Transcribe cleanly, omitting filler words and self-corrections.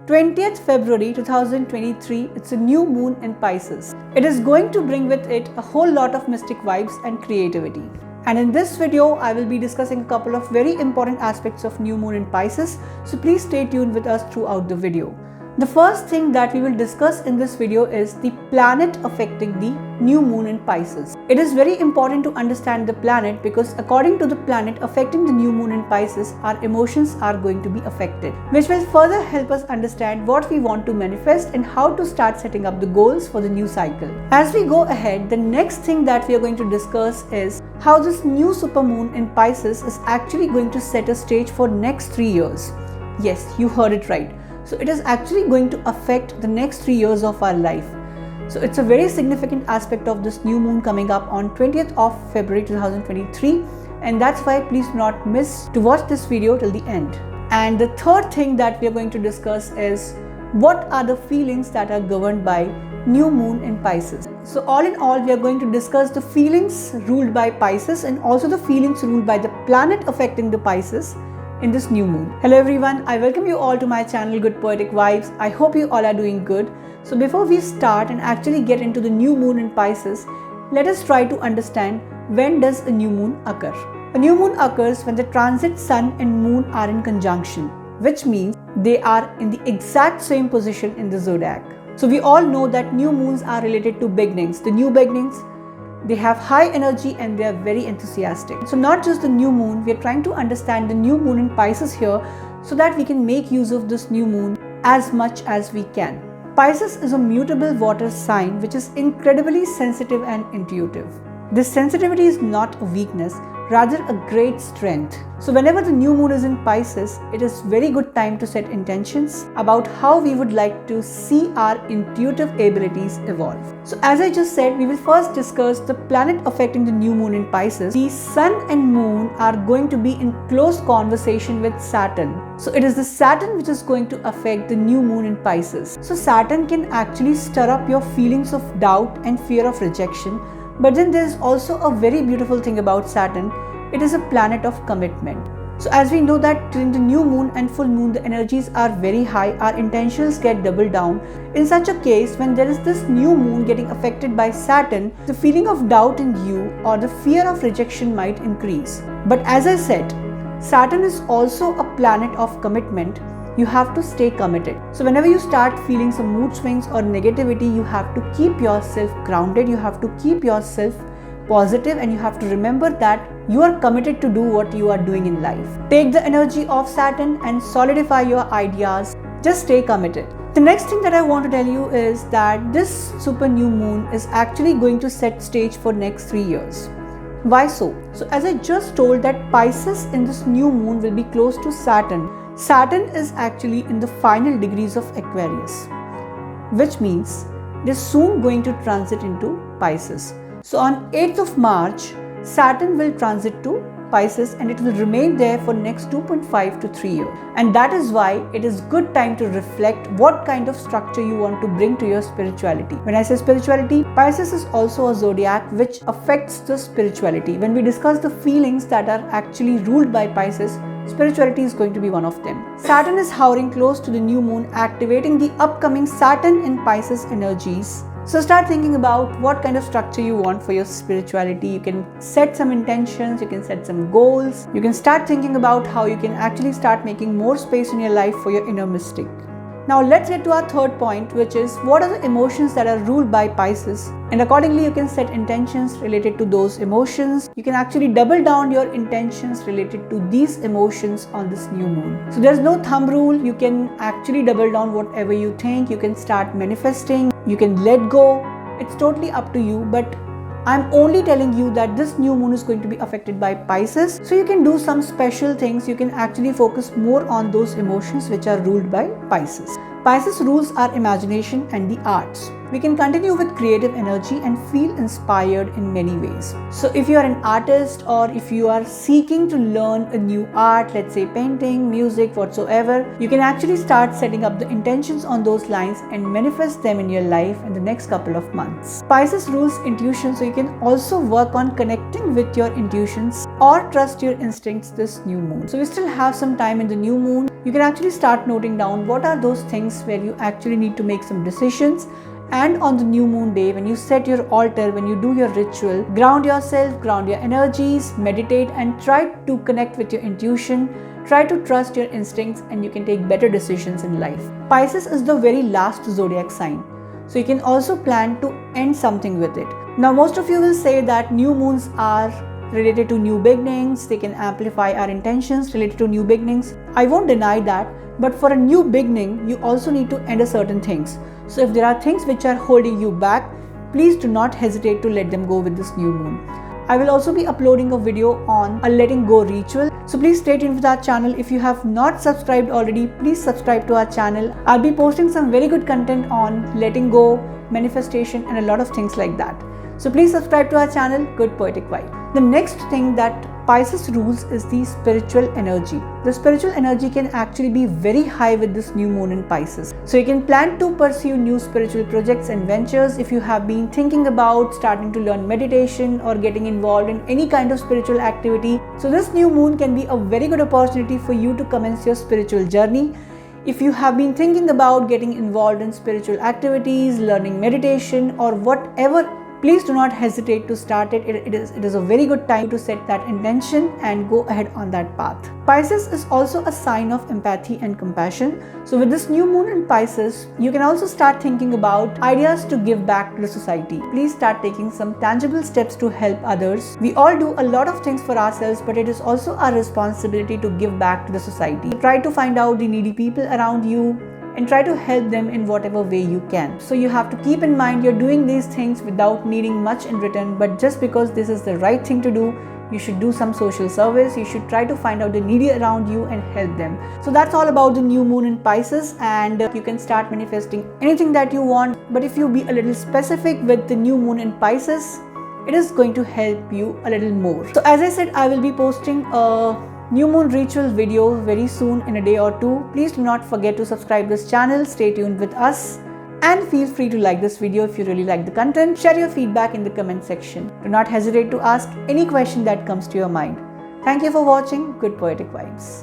20th February 2023, it's a new moon in Pisces. It is going to bring with it a whole lot of mystic vibes and creativity. And in this video, I will be discussing a couple of very important aspects of new moon in Pisces, so please stay tuned with us throughout the video. The first thing that we will discuss in this video is the planet affecting the new moon in Pisces. It is very important to understand the planet because according to the planet affecting the new moon in Pisces, our emotions are going to be affected, which will further help us understand what we want to manifest and how to start setting up the goals for the new cycle. As we go ahead, the next thing that we are going to discuss is how this new supermoon in Pisces is actually going to set a stage for next 3 years. Yes, you heard it right. So it is actually going to affect the next 3 years of our life. So it's a very significant aspect of this new moon coming up on 20th of February 2023, and that's why please do not miss to watch this video till the end. And the third thing that we are going to discuss is what are the feelings that are governed by new moon in Pisces. So all in all, we are going to discuss the feelings ruled by Pisces and also the feelings ruled by the planet affecting the Pisces in this new moon. Hello everyone, I welcome you all to my channel Good Poetic Vibes. I hope you all are doing good. So before we start and actually get into the new moon in Pisces, let us try to understand when does a new moon occur. A new moon occurs when the transit sun and moon are in conjunction, which means they are in the exact same position in the zodiac. So we all know that new moons are related to beginnings. The new beginnings, they have high energy and they are very enthusiastic. So not just the new moon, we are trying to understand the new moon in Pisces here so that we can make use of this new moon as much as we can. Pisces is a mutable water sign which is incredibly sensitive and intuitive. This sensitivity is not a weakness, rather a great strength. So whenever the new moon is in Pisces, it is very good time to set intentions about how we would like to see our intuitive abilities evolve. So as I just said, we will first discuss the planet affecting the new moon in Pisces. The sun and moon are going to be in close conversation with Saturn. So it is the Saturn which is going to affect the new moon in Pisces. So Saturn can actually stir up your feelings of doubt and fear of rejection. But then there is also a very beautiful thing about Saturn. It is a planet of commitment. So as we know that during the new moon and full moon, the energies are very high, our intentions get doubled down. In such a case, when there is this new moon getting affected by Saturn, the feeling of doubt in you or the fear of rejection might increase. But as I said, Saturn is also a planet of commitment. You have to stay committed. So whenever you start feeling some mood swings or negativity, you have to keep yourself grounded, you have to keep yourself positive, and you have to remember that you are committed to do what you are doing in life. Take the energy of Saturn and solidify your ideas. Just stay committed. The next thing that I want to tell you is that this super new moon is actually going to set stage for next 3 years. Why so? So as I just told that Pisces in this new moon will be close to Saturn. Saturn is actually in the final degrees of Aquarius, which means it is soon going to transit into Pisces. So on 8th of March, Saturn will transit to Pisces and it will remain there for next 2.5 to 3 years. And that is why it is good time to reflect what kind of structure you want to bring to your spirituality. When I say spirituality, Pisces is also a zodiac which affects the spirituality. When we discuss the feelings that are actually ruled by Pisces, spirituality is going to be one of them. Saturn is hovering close to the new moon, activating the upcoming Saturn in Pisces energies. So start thinking about what kind of structure you want for your spirituality. You can set some intentions, you can set some goals. You can start thinking about how you can actually start making more space in your life for your inner mystic. Now let's get to our third point, which is what are the emotions that are ruled by Pisces, and accordingly you can set intentions related to those emotions. You can actually double down your intentions related to these emotions on this new moon. So there's no thumb rule. You can actually double down whatever you think. You can start manifesting. You can let go. It's totally up to you, but I'm only telling you that this new moon is going to be affected by Pisces. So you can do some special things. You can actually focus more on those emotions which are ruled by Pisces. Pisces rules our imagination and the arts. We can continue with creative energy and feel inspired in many ways. So if you are an artist or if you are seeking to learn a new art, let's say painting, music, whatsoever, you can actually start setting up the intentions on those lines and manifest them in your life in the next couple of months. Pisces rules intuition, so you can also work on connecting with your intuitions or trust your instincts this new moon. So we still have some time in the new moon. you can actually start noting down what are those things where you actually need to make some decisions. And on the new moon day, when you set your altar, when you do your ritual, ground yourself, ground your energies, meditate, and try to connect with your intuition. Try to trust your instincts, and you can take better decisions in life. Pisces is the very last zodiac sign, so you can also plan to end something with it. Now, most of you will say that new moons are related to new beginnings. They can amplify our intentions related to new beginnings. I won't deny that, but for a new beginning, you also need to end a certain things. So if there are things which are holding you back, please do not hesitate to let them go with this new moon. I will also be uploading a video on a letting go ritual. So please stay tuned with our channel. If you have not subscribed already, please subscribe to our channel. I'll be posting some very good content on letting go, manifestation, and a lot of things like that. So please subscribe to our channel, Good Poetic Vibe. The next thing that Pisces rules is the spiritual energy. The spiritual energy can actually be very high with this new moon in Pisces. So you can plan to pursue new spiritual projects and ventures if you have been thinking about starting to learn meditation or getting involved in any kind of spiritual activity. So this new moon can be a very good opportunity for you to commence your spiritual journey. If you have been thinking about getting involved in spiritual activities, learning meditation, or whatever, please do not hesitate to start it. It is a very good time to set that intention and go ahead on that path. Pisces is also a sign of empathy and compassion. So with this new moon in Pisces, you can also start thinking about ideas to give back to the society. Please start taking some tangible steps to help others. We all do a lot of things for ourselves, but it is also our responsibility to give back to the society. Try to find out the needy people around you and try to help them in whatever way you can. So you have to keep in mind you're doing these things without needing much in return, but just because this is the right thing to do, you should do some social service. You should try to find out the needy around you and help them. So that's all about the new moon in Pisces, and you can start manifesting anything that you want. But if you be a little specific with the new moon in Pisces, it is going to help you a little more. So as I said, I will be posting a new moon ritual video very soon in a day or two. Please do not forget to subscribe this channel, stay tuned with us, and feel free to like this video if you really like the content. Share your feedback in the comment section. Do not hesitate to ask any question that comes to your mind. Thank you for watching Good Poetic Vibes.